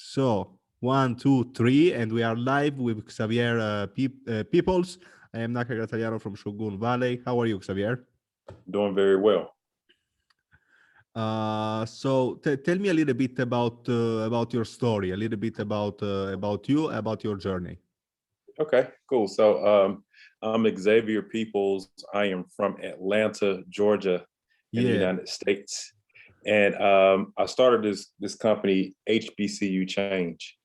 So, one, two, three, and we are live with Xavier Peoples. I am Nakar Grattagliano from Shogun Valley. How are you, Xavier? Doing very well. So tell me a little bit about your story, a little bit about you, about your journey. Okay, cool. So I'm Xavier Peoples. I am from Atlanta, Georgia, in the Yeah. United States. And I started this company, HBCU Change,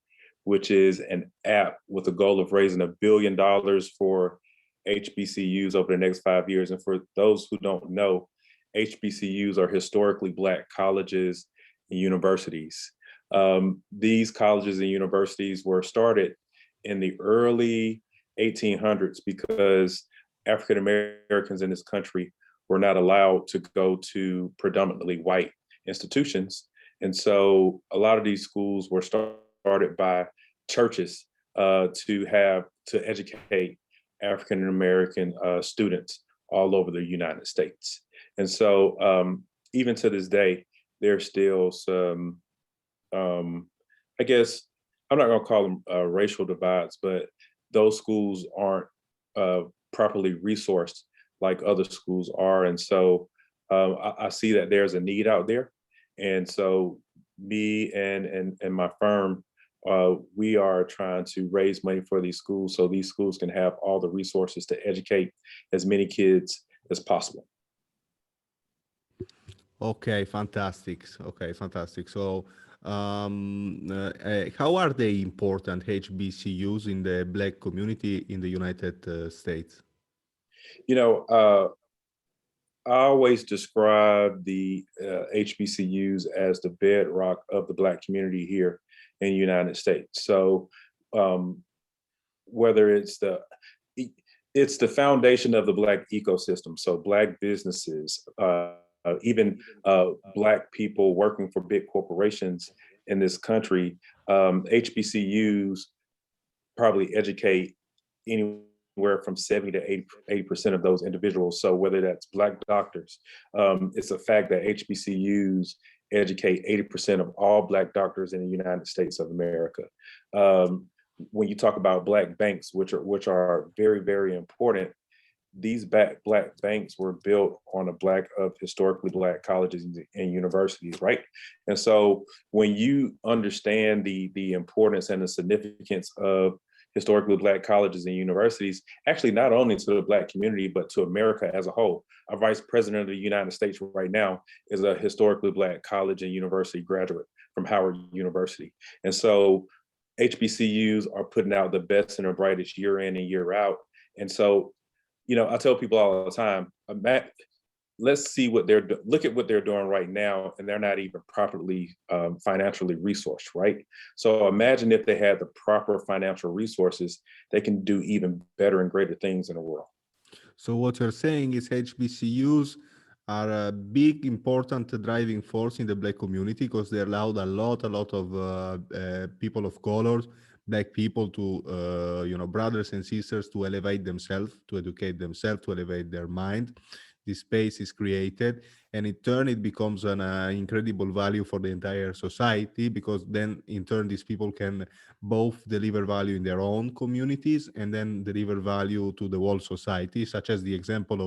which is an app with the goal of raising $1 billion for HBCUs over the next 5 years. And for those who don't know, HBCUs are historically Black colleges and universities. These colleges and universities were started in the early 1800s because African Americans in this country were not allowed to go to predominantly white institutions. And so a lot of these schools were started by churches to educate African American students all over the United States. And so even to this day, there's still some, I guess, I'm not going to call them racial divides, but those schools aren't properly resourced like other schools are. And so I see that there's a need out there. And so me and my firm, we are trying to raise money for these schools so these schools can have all the resources to educate as many kids as possible. Okay, fantastic. So, how are they important HBCUs in the Black community in the United States? You know, I always describe the HBCUs as the bedrock of the Black community here in the United States. So whether it's the foundation of the Black ecosystem. So Black businesses, even Black people working for big corporations in this country, HBCUs probably educate anywhere from 70 to 80% of those individuals. So whether that's Black doctors, it's a fact that HBCUs educate 80% of all Black doctors in the United States of America. When you talk about Black banks, which are very, very important, these Black banks were built on historically Black colleges and universities, right? And so when you understand the importance and the significance of historically Black colleges and universities, actually not only to the Black community, but to America as a whole. Our Vice President of the United States right now is a historically Black college and university graduate from Howard University. And so HBCUs are putting out the best and the brightest year in and year out. And so, you know, I tell people all the time, let's see look at what they're doing right now, and they're not even properly financially resourced, right? So imagine if they had the proper financial resources, they can do even better and greater things in the world. So what you're saying is HBCUs are a big, important driving force in the Black community because they allowed a lot of people of colors, Black people to, brothers and sisters to elevate themselves, to educate themselves, to elevate their mind. This space is created, and in turn, it becomes an incredible value for the entire society because then, in turn, these people can both deliver value in their own communities and then deliver value to the whole society, such as the example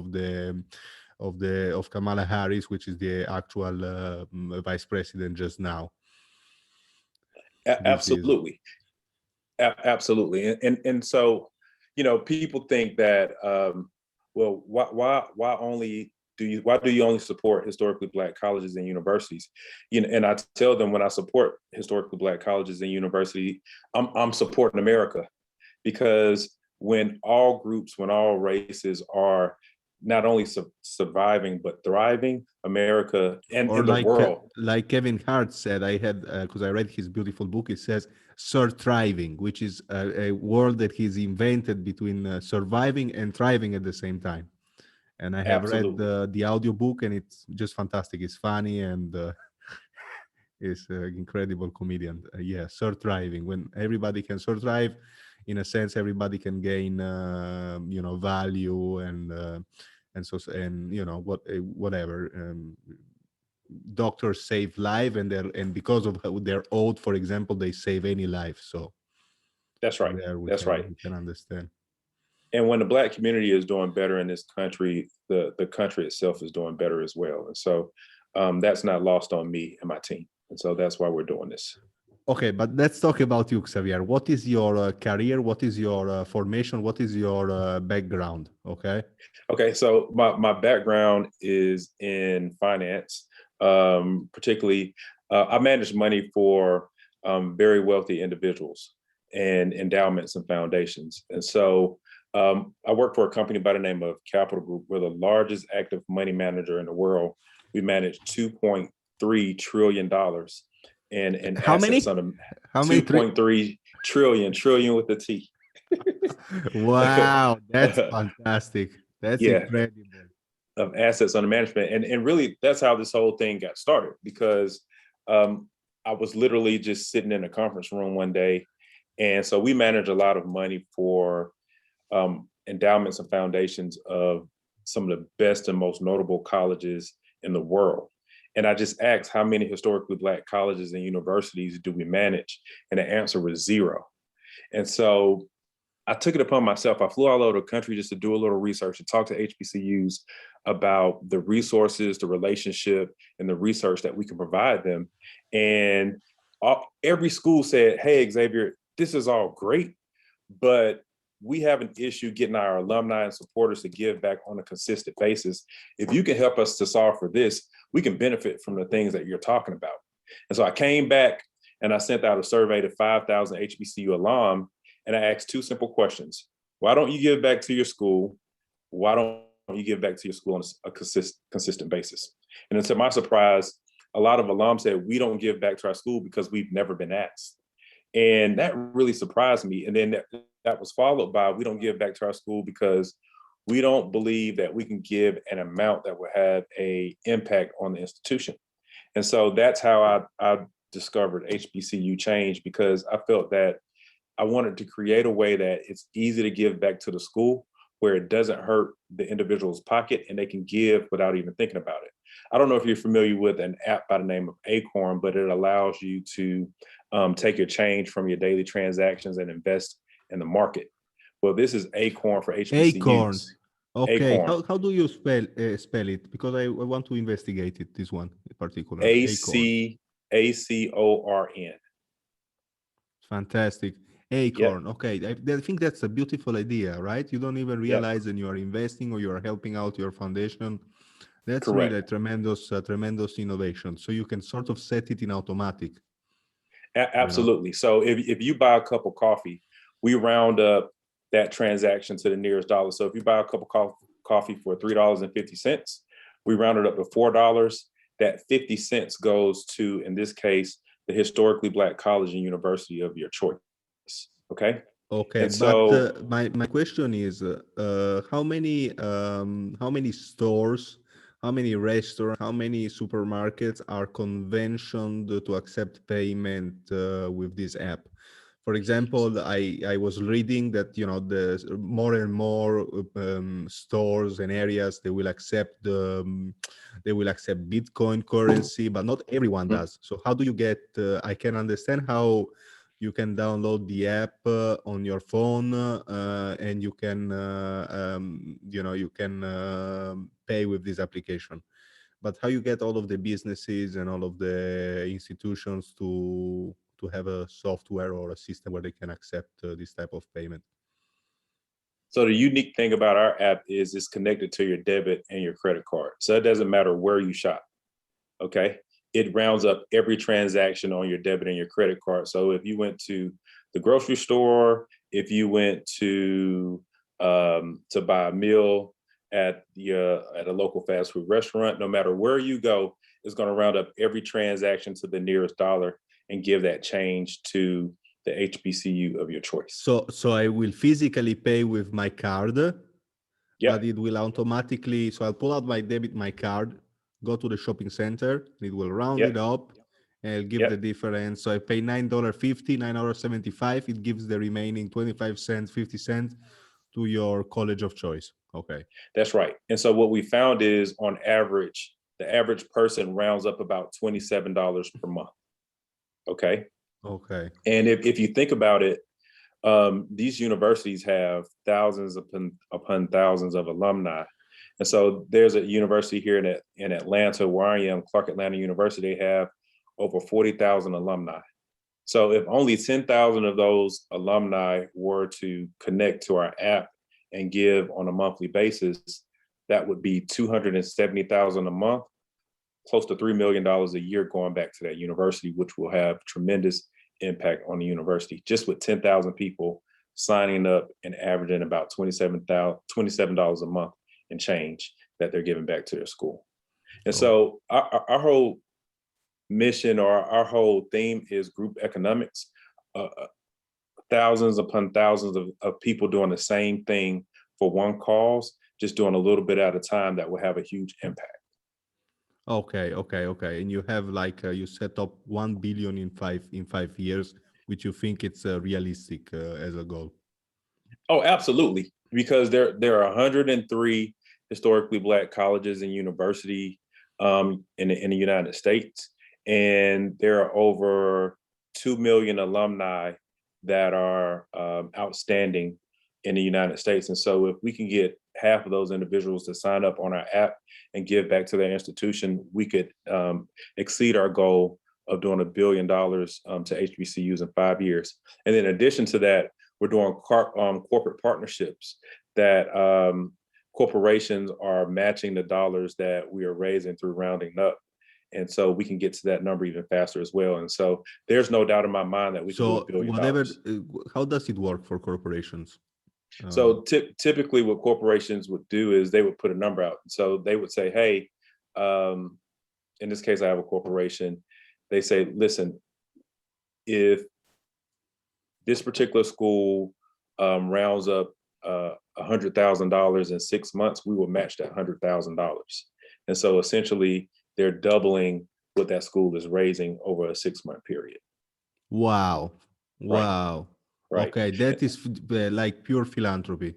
of Kamala Harris, which is the actual vice president just now. Absolutely. Absolutely. And so, you know, people think that, well, why do you only support historically Black colleges and universities? You know, and I tell them when I support historically Black colleges and universities, I'm supporting America, because when all groups, when all races are not only surviving but thriving, America and in the world. Like Kevin Hart said, I had because I read his beautiful book. It says "surthriving," which is a word that he's invented between surviving and thriving at the same time. And I have read the audiobook, and it's just fantastic. It's funny and is an incredible comedian. Yeah, surthriving. When everybody can surthrive, in a sense, everybody can gain, value and whatever. doctors save life, and because of their oath, for example, they save any life. So That's right. there That's right. we can understand. And when the Black community is doing better in this country, the country itself is doing better as well. And so that's not lost on me and my team. And so that's why we're doing this. Okay, but let's talk about you, Xavier. What is your career? What is your formation? What is your background? Okay. Okay, so my background is in finance, particularly I manage money for very wealthy individuals and endowments and foundations. And so I work for a company by the name of Capital Group. We're the largest active money manager in the world. We manage $2.3 trillion in How many? assets under How many? 2.3 trillion with a T. Wow, that's fantastic. That's Yeah, incredible. of assets under management. And really that's how this whole thing got started, because I was literally just sitting in a conference room one day. And so we manage a lot of money for endowments and foundations of some of the best and most notable colleges in the world. And I just asked, how many historically Black colleges and universities do we manage? And the answer was 0. And so I took it upon myself. I flew all over the country just to do a little research and talk to HBCUs about the resources, the relationship, and the research that we can provide them. And every school said, hey, Xavier, this is all great, but we have an issue getting our alumni and supporters to give back on a consistent basis. If you can help us to solve for this, we can benefit from the things that you're talking about. And so I came back and I sent out a survey to 5,000 HBCU alum, and I asked 2 simple questions. Why don't you give back to your school? Why don't you give back to your school on a consistent basis? And then to my surprise, a lot of alums said, we don't give back to our school because we've never been asked. And that really surprised me. And then that was followed by, we don't give back to our school because we don't believe that we can give an amount that will have an impact on the institution. And so that's how I discovered HBCU Change, because I felt that I wanted to create a way that it's easy to give back to the school, where it doesn't hurt the individual's pocket and they can give without even thinking about it. I don't know if you're familiar with an app by the name of Acorn, but it allows you to take your change from your daily transactions and invest in the market. Well, this is Acorn for HBCUs. Acorn. Okay. Acorn. How do you spell it? Because I want to investigate it. This one in particular. ACORN. Fantastic. Acorn. Yep. Okay. I think that's a beautiful idea, right? You don't even realize that you are investing or you are helping out your foundation. That's Correct. really a tremendous innovation. So you can sort of set it in automatic. Absolutely. So if you buy a cup of coffee, we round up that transaction to the nearest dollar. So if you buy a cup of coffee for $3.50, we round it up to $4. That 50 cents goes to, in this case, the historically Black college and university of your choice. Okay. Okay, and but so, my question is, how many stores, how many restaurants, how many supermarkets are conventioned to accept payment with this app? For example, I was reading that the more and more stores and areas they will accept Bitcoin currency, but not everyone does. So how do you get? I can understand how you can download the app on your phone and you can pay with this application. But how you get all of the businesses and all of the institutions to have a software or a system where they can accept this type of payment? So the unique thing about our app is it's connected to your debit and your credit card. So it doesn't matter where you shop. Okay. It rounds up every transaction on your debit and your credit card. So if you went to the grocery store, if you went to buy a meal at a local fast food restaurant, no matter where you go, it's going to round up every transaction to the nearest dollar and give that change to the HBCU of your choice. So I will physically pay with my card, yep. But it will automatically. So I'll pull out my card, go to the shopping center, it will round it up, and it'll give the difference. So I pay $9.50, $9.75. It gives the remaining 25 cents, 50 cents to your college of choice. Okay. That's right. And so what we found is, on average, the average person rounds up about $27 per month. Okay. Okay. And if you think about it, these universities have thousands upon thousands of alumni. And so there's a university here in Atlanta where I am, Clark Atlanta University, they have over 40,000 alumni. So if only 10,000 of those alumni were to connect to our app and give on a monthly basis, that would be 270,000 a month, close to $3 million a year going back to that university, which will have tremendous impact on the university, just with 10,000 people signing up and averaging about $27 a month and change that they're giving back to their school. And so our whole mission, or our whole theme, is group economics. Thousands upon thousands of people doing the same thing for one cause, just doing a little bit at a time, that will have a huge impact. Okay. And you have like you set up 1 billion in 5 years, which you think it's realistic as a goal. Oh, absolutely. Because there are 103 historically Black colleges and university in the United States, and there are over 2 million alumni that are outstanding in the United States. And so if we can get half of those individuals to sign up on our app and give back to their institution, we could exceed our goal of doing $1 billion to HBCUs in 5 years. And in addition to that, we're doing corporate partnerships that corporations are matching the dollars that we are raising through rounding up. And so we can get to that number even faster as well. And so there's no doubt in my mind that we can do $1 billion. Whatever, how does it work for corporations? So typically what corporations would do is they would put a number out. So they would say, hey, in this case, I have a corporation. They say, listen, if this particular school rounds up $100,000 in 6 months, we will match that $100,000. And so essentially they're doubling what that school is raising over a 6-month period. Wow. Wow. Right. Okay, that is like pure philanthropy.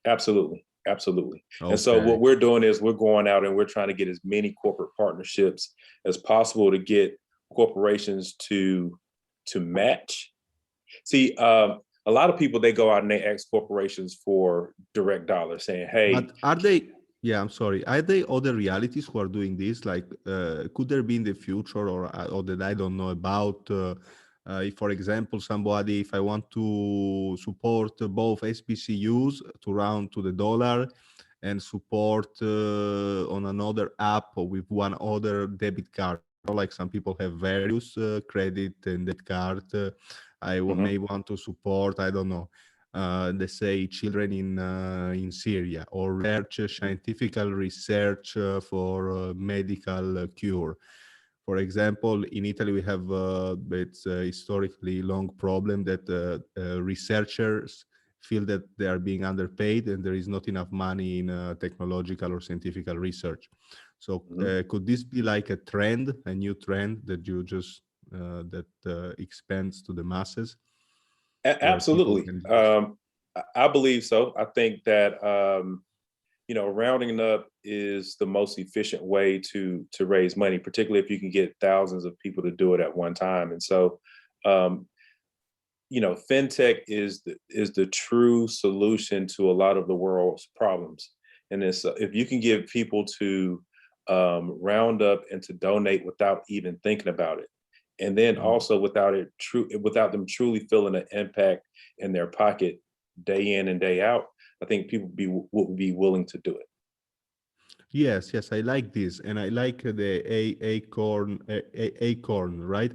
Absolutely. Absolutely. Okay. And so what we're doing is we're going out and we're trying to get as many corporate partnerships as possible to get corporations to match. See, a lot of people, they go out and they ask corporations for direct dollars, saying, hey. But are they, yeah, I'm sorry, are they other realities who are doing this? Like, could there be in the future, or that I don't know about, if, for example, somebody, if I want to support both HBCUs to round to the dollar and support on another app with one other debit card, like some people have various credit and debit card, I may want to support, I don't know, let's say children in Syria, or research, scientific research for medical cure. For example, in Italy, we have it's a historically long problem that researchers feel that they are being underpaid and there is not enough money in technological or scientific research. So could this be like a trend, a new trend that you just that expands to the masses? Absolutely. I believe so. I think that rounding up is the most efficient way to raise money, particularly if you can get thousands of people to do it at one time. And so, fintech is the true solution to a lot of the world's problems. And if you can get people to round up and to donate without even thinking about it, and then also without them truly feeling an impact in their pocket day in and day out, I think people would be willing to do it. Yes, I like this, and I like the Acorn, right,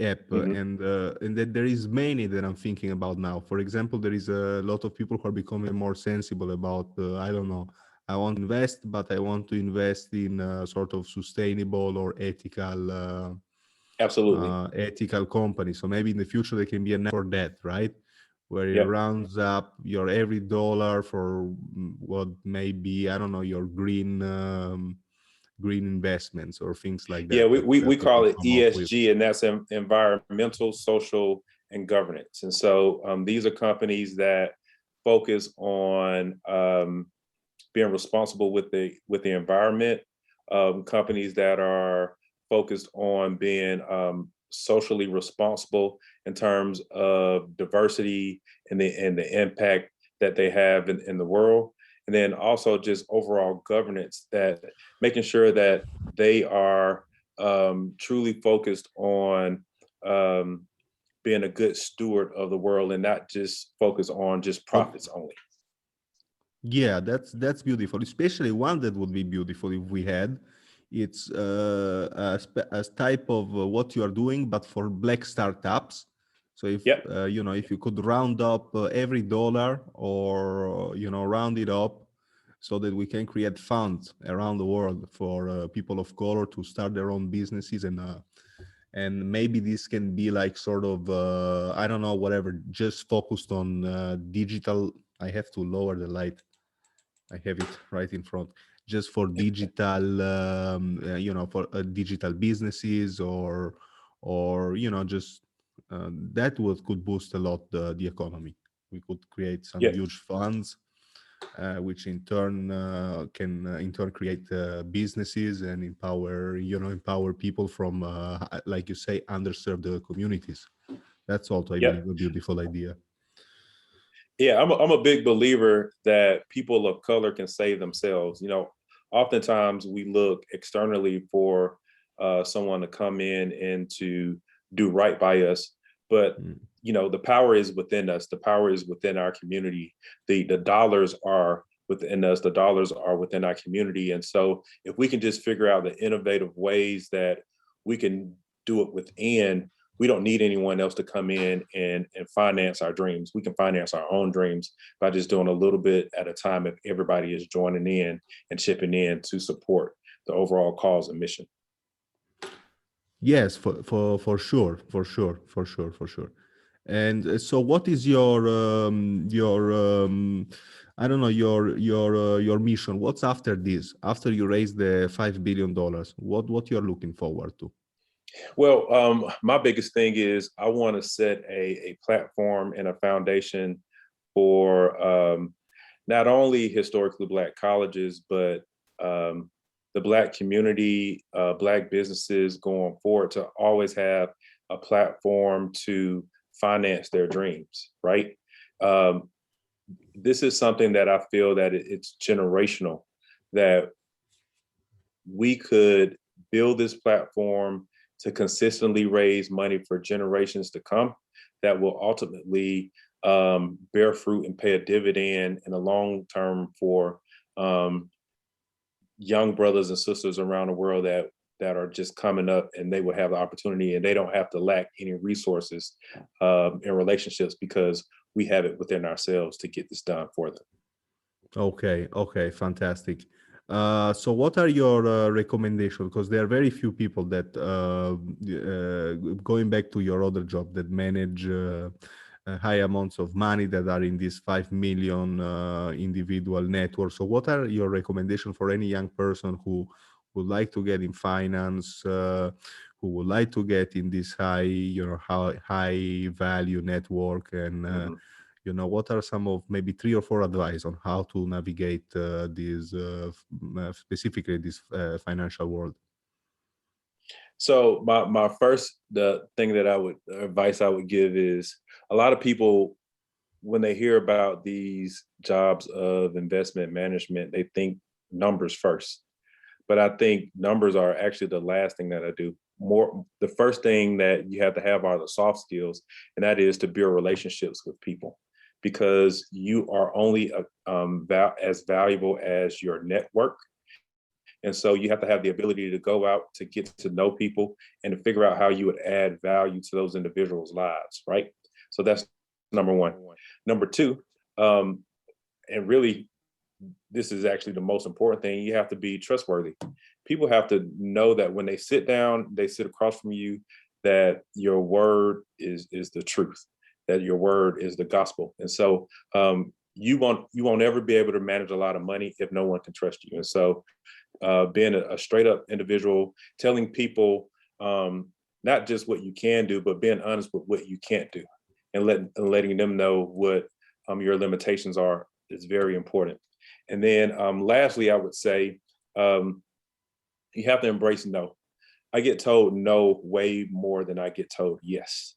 app, and that there is many that I'm thinking about now. For example, there is a lot of people who are becoming more sensible about, I don't know, I want to invest, but I want to invest in sort of sustainable or ethical. Absolutely. Ethical company. So maybe in the future there can be an app for that, right? Where it rounds up your every dollar for what may be, I don't know, your green investments or things like that. Yeah, we call it ESG, and that's environmental, social, and governance. And so these are companies that focus on being responsible with the environment, companies that are focused on being socially responsible in terms of diversity and the impact that they have in the world. And then also just overall governance, that making sure that they are truly focused on being a good steward of the world and not just focus on just profits only. Yeah, that's beautiful. Especially one that would be beautiful if we had. It's a type of what you are doing, but for Black startups. So if Yep. if you could round up every dollar, or round it up, so that we can create funds around the world for people of color to start their own businesses, and maybe this can be like sort of I don't know, whatever, just focused on digital. I have to lower the light. I have it right in front. Just for digital, for digital businesses, or just that could boost a lot the economy. We could create some Yeah. huge funds, which in turn can in turn create businesses and empower people from, like you say, underserved communities. That's also, I Yep. believe, a beautiful idea. Yeah, I'm a big believer that people of color can save themselves. Oftentimes we look externally for someone to come in and to do right by us, but Mm. the power is within us. The power is within our community. The dollars are within us. The dollars are within our community. And so if we can just figure out the innovative ways that we can do it within, we don't need anyone else to come in and finance our dreams. We can finance our own dreams by just doing a little bit at a time if everybody is joining in and chipping in to support the overall cause and mission. Yes, for sure, for sure, for sure, for sure. And so, what is your I don't know, your mission? What's after this? After you raise the $5 billion, what you're looking forward to? Well, my biggest thing is I want to set a platform and a foundation for not only historically Black colleges, but the Black community, Black businesses going forward, to always have a platform to finance their dreams, right? Um, this is something that I feel that it's generational, that we could build this platform to consistently raise money for generations to come, that will ultimately bear fruit and pay a dividend in the long term for young brothers and sisters around the world that are just coming up, and they will have the opportunity and they don't have to lack any resources and relationships, because we have it within ourselves to get this done for them. Okay, fantastic. So what are your recommendations? Because there are very few people that, going back to your other job, that manage high amounts of money, that are in this 5 million individual network. So what are your recommendations for any young person who would like to get in finance, who would like to get in this high value network, and Mhm. what are some of maybe 3 or 4 advice on how to navigate specifically this financial world? So my first, the thing that advice I would give is, a lot of people, when they hear about these jobs of investment management, they think numbers first. But I think numbers are actually the last thing that I do. The first thing that you have to have are the soft skills, and that is to build relationships with people, because you are only as valuable as your network. And so you have to have the ability to go out to get to know people and to figure out how you would add value to those individuals' lives, right? So that's number one. Number two, and really, this is actually the most important thing, you have to be trustworthy. People have to know that when they sit down, they sit across from you, that your word is the truth, that your word is the gospel. And so you won't ever be able to manage a lot of money if no one can trust you. And so being a straight up individual, telling people not just what you can do, but being honest with what you can't do, and letting them know what your limitations are, is very important. And then lastly, I would say You have to embrace no. I get told no way more than I get told yes.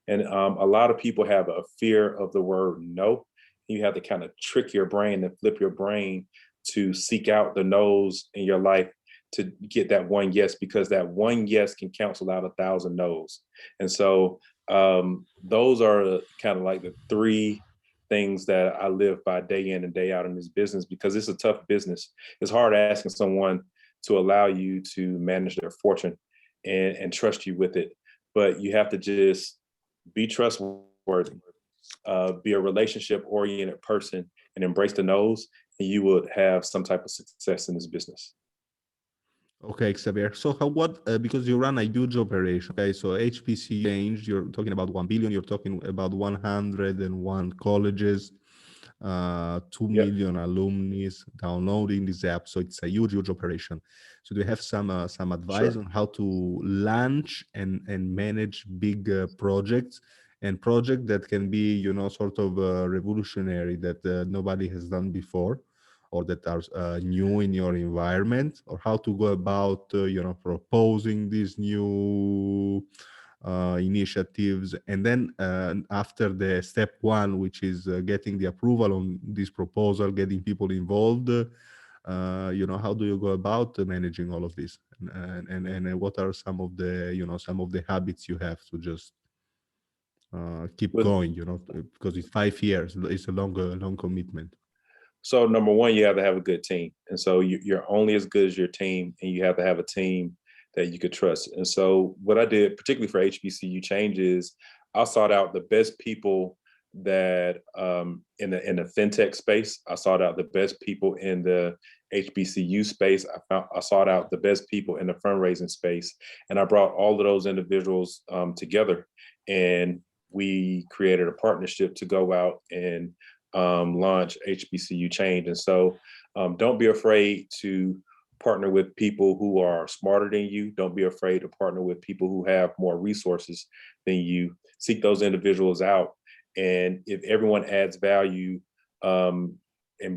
And a lot of people have a fear of the word no. You have to kind of trick your brain and flip your brain to seek out the no's in your life to get that one yes, because that one yes can cancel out 1,000 no's. And so those are kind of like the three things that I live by day in and day out in this business, because it's a tough business. It's hard asking someone to allow you to manage their fortune and trust you with it. But you have to just be trustworthy, be a relationship oriented person, and embrace the no's, and you would have some type of success in this business. Okay, Xavier. So what, because you run a huge operation, okay, so HBCU change, you're talking about 1 billion, you're talking about 101 colleges, 2 Yep, million alumni downloading this app. So it's a huge, huge operation. So do you have some advice sure. on how to launch and manage big projects, and project that can be, sort of revolutionary, that nobody has done before, or that are new in your environment, or how to go about, proposing these new initiatives, and then after the step one, which is getting the approval on this proposal, getting people involved, how do you go about managing all of this, and what are some of the habits you have to just keep With going, because it's 5 years, it's a long commitment. So number one, you have to have a good team. And so you're only as good as your team, and you have to have a team that you could trust. And so what I did, particularly for HBCU changes, I sought out the best people that in the fintech space. I sought out the best people in the HBCU space. I sought out the best people in the fundraising space, and I brought all of those individuals together, and we created a partnership to go out and launch HBCU Change. And so don't be afraid to partner with people who are smarter than you. Don't be afraid to partner with people who have more resources than you. Seek those individuals out. And if everyone adds value and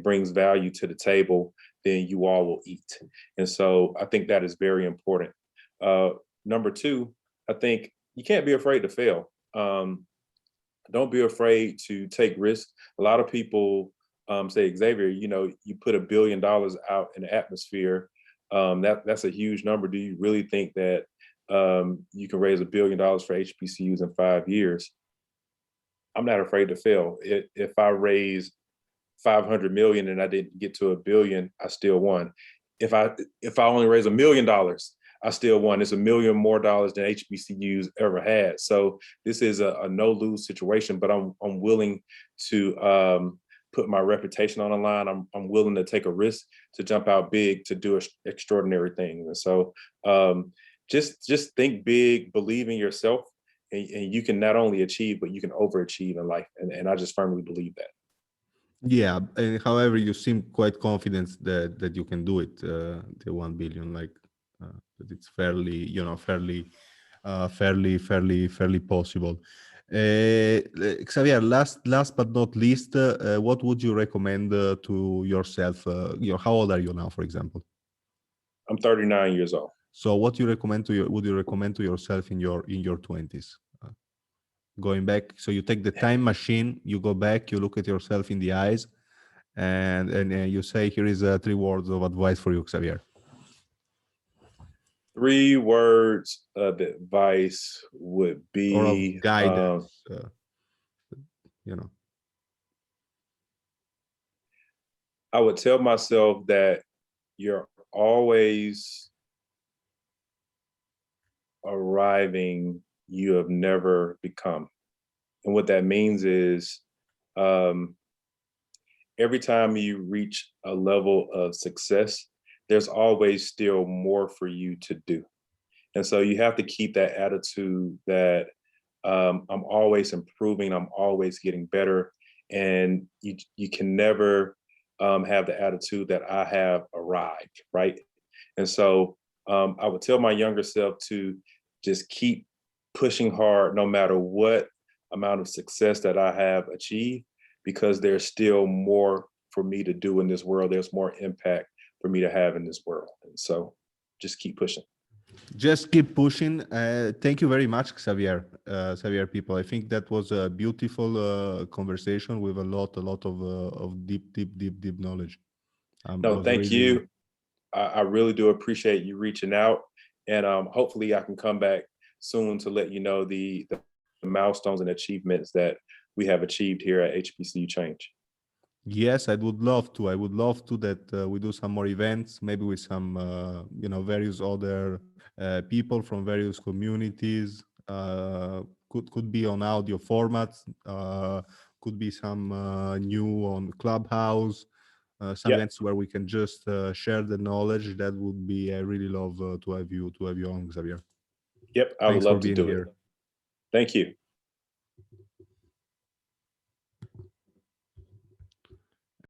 brings value to the table, then you all will eat. And so I think that is very important. Number two, I think you can't be afraid to fail. Don't be afraid to take risks. A lot of people say, Xavier, you put $1 billion out in the atmosphere. That's a huge number. Do you really think that you can raise $1 billion for HBCUs in 5 years? I'm not afraid to fail. If I raise 500 million and I didn't get to $1 billion, I still won. If I only raise $1 million, I still won. It's $1 million more dollars than HBCUs ever had. So this is a no-lose situation, but I'm willing to put my reputation on the line. I'm willing to take a risk, to jump out big, to do extraordinary things. And so just think big, believe in yourself, and you can not only achieve, but you can overachieve in life. And I just firmly believe that. Yeah, and however, you seem quite confident that you can do it, the 1 billion, like that it's fairly possible. Xavier, last but not least, what would you recommend to yourself? How old are you now, for example? I'm 39 years old. So, what would you recommend to yourself in your 20s? Going back, so you take the time machine, you go back, you look at yourself in the eyes, and you say, here is 3 words of advice for you, Xavier. 3 words of advice would be, or of guidance, I would tell myself that you're always arriving, you have never become. And what that means is every time you reach a level of success, there's always still more for you to do. And so you have to keep that attitude that I'm always improving, I'm always getting better. And you can never have the attitude that I have arrived, right? And so I would tell my younger self to just keep pushing hard no matter what amount of success that I have achieved, because there's still more for me to do in this world. There's more impact for me to have in this world. And so just keep pushing. Just keep pushing. Thank you very much, Xavier. Xavier, people. I think that was a beautiful conversation with a lot of deep knowledge. No, thank you. I really do appreciate you reaching out, and hopefully I can come back soon to let you know the milestones and achievements that we have achieved here at HBCU Change. Yes, I would love to. I would love to that we do some more events, maybe with some, various other people from various communities. Could be on audio formats. Could be some new on Clubhouse. Some Yep. events where we can just share the knowledge. That would be. I really love to have you on, Xavier. Yep, I would Thanks for love to being do here. it. Thank you.